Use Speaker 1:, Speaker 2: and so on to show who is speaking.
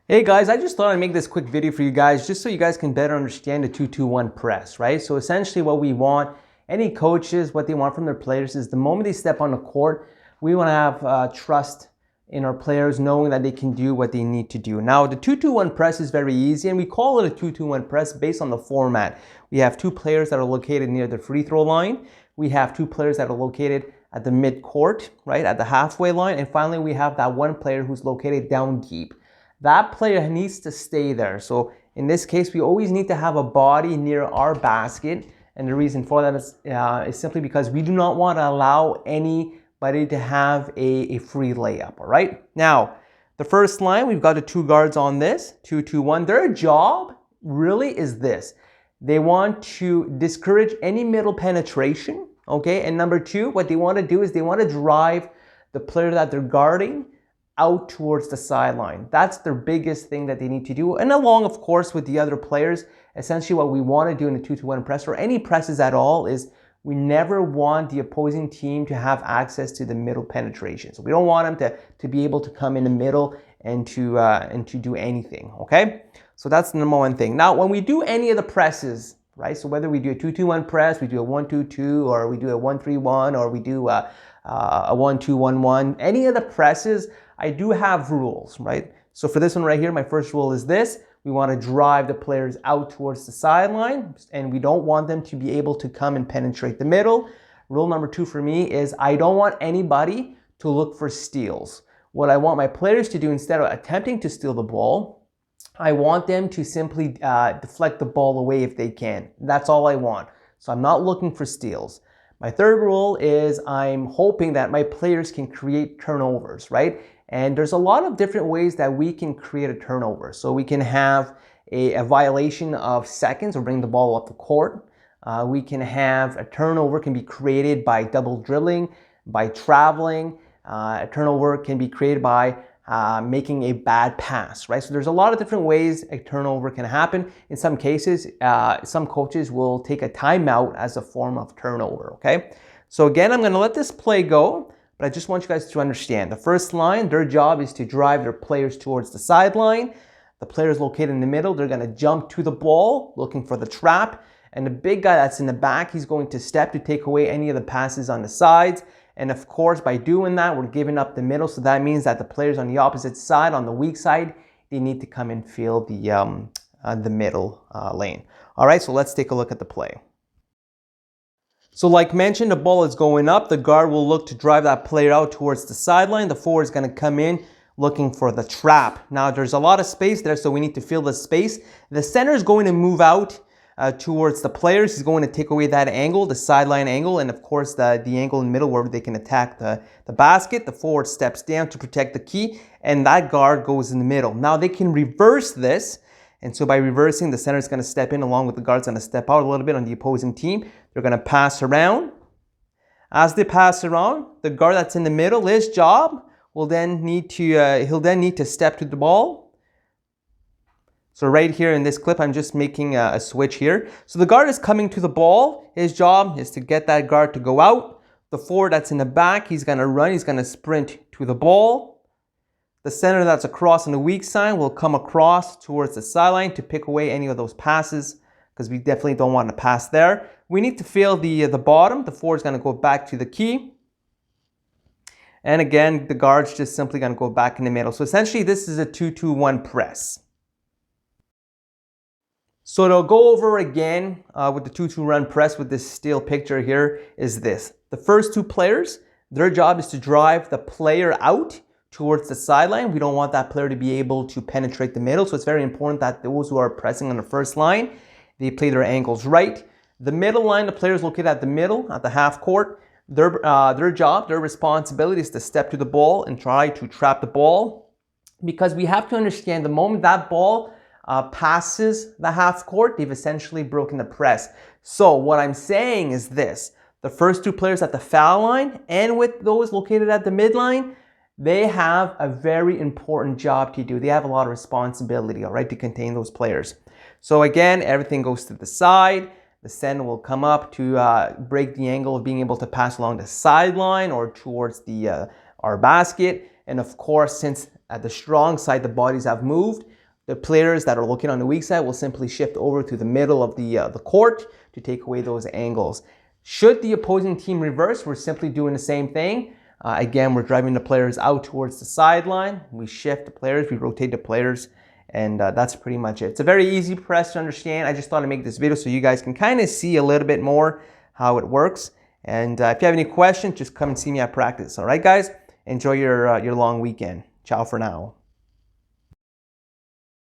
Speaker 1: Hey guys, I just thought I'd make this quick video for you guys just so you guys can better understand the 2-2-1 press, right? So essentially what we want, any coaches, what they want from their players is the moment they step on the court, we want to have trust in our players knowing that they can do what they need to do. Now the 2-2-1 press is very easy and we call it a 2-2-1 press based on the format. We have two players that are located near the free throw line. We have two players that are located at the mid-court, right, at the halfway line. And finally we have that one player who's located down deep. That player needs to stay there. So in this case, we always need to have a body near our basket. And the reason for that is simply because we do not want to allow anybody to have a free layup, all right? Now, the first line, we've got the two guards on this, 2-2-1. Their job really is this. They want to discourage any middle penetration, okay? And number two, what they want to do is they want to drive the player that they're guarding out towards the sideline. That's their biggest thing that they need to do. And along, of course, with the other players, essentially what we want to do in the 2-2-1 press or any presses at all is we never want the opposing team to have access to the middle penetration. So we don't want them to be able to come in the middle and to do anything, okay? So that's the number one thing. Now, when we do any of the presses, right? So whether we do a 2-2-1 press, we do a 1-2-2, or we do a 1-3-1, or we do a 1-2-1-1, any of the presses, I do have rules, right? So for this one right here, my first rule is this. We want to drive the players out towards the sideline, and we don't want them to be able to come and penetrate the middle. Rule number two for me is I don't want anybody to look for steals. What I want my players to do instead of attempting to steal the ball, I want them to simply deflect the ball away if they can. That's all I want. So I'm not looking for steals. My third rule is I'm hoping that my players can create turnovers, right? And there's a lot of different ways that we can create a turnover. So we can have a violation of seconds or bring the ball up the court. We can have a turnover can be created by double dribbling, by traveling. A turnover can be created by making a bad pass, right? So there's a lot of different ways a turnover can happen. In some cases, some coaches will take a timeout as a form of turnover, okay? So again, I'm gonna let this play go, but I just want you guys to understand. The first line, their job is to drive their players towards the sideline. The players located in the middle, they're gonna jump to the ball, looking for the trap. And the big guy that's in the back, he's going to step to take away any of the passes on the sides. And of course, by doing that, we're giving up the middle. So that means that the players on the opposite side, on the weak side, they need to come and fill the middle lane. All right, so let's take a look at the play. So like mentioned, the ball is going up. The guard will look to drive that player out towards the sideline. The forward is going to come in looking for the trap. Now, there's a lot of space there, so we need to fill the space. The center is going to move out towards the players. He's going to take away that angle, the sideline angle, and of course the angle in the middle where they can attack the basket. The forward steps down to protect the key, and that guard goes in the middle. Now they can reverse this, and so by reversing, the center is going to step in along with the guard's going to step out a little bit on the opposing team. They're going to pass around. As they pass around, the guard that's in the middle, his job will then need to he'll then need to step to the ball. So right here in this clip, I'm just making a switch here. So the guard is coming to the ball. His job is to get that guard to go out. The forward that's in the back, he's going to run. He's going to sprint to the ball. The center that's across on the weak side will come across towards the sideline to pick away any of those passes because we definitely don't want to pass there. We need to fill the bottom. The forward's going to go back to the key. And again, the guard's just simply going to go back in the middle. So essentially, this is a 2-2-1 press. So to go over again with the 2-2-1 press with this still picture here is this. The first two players, their job is to drive the player out towards the sideline. We don't want that player to be able to penetrate the middle. So it's very important that those who are pressing on the first line, they play their ankles right. The middle line, the players located at the middle, at the half court, their job, their responsibility is to step to the ball and try to trap the ball. Because we have to understand the moment that ball passes the half court, they've essentially broken the press. So what I'm saying is this. The first two players at the foul line and with those located at the midline, they have a very important job to do. They have a lot of responsibility, all right, to contain those players. So again, everything goes to the side. The center will come up to break the angle of being able to pass along the sideline or towards our basket. And of course, since at the strong side, the bodies have moved, The players that are looking on the weak side will simply shift over to the middle of the court to take away those angles. Should the opposing team reverse, we're simply doing the same thing. Again, we're driving the players out towards the sideline. We shift the players, we rotate the players, and that's pretty much it. It's a very easy press to understand. I just thought I'd make this video so you guys can kind of see a little bit more how it works. And if you have any questions, just come and see me at practice. All right, guys? Enjoy your long weekend. Ciao for now.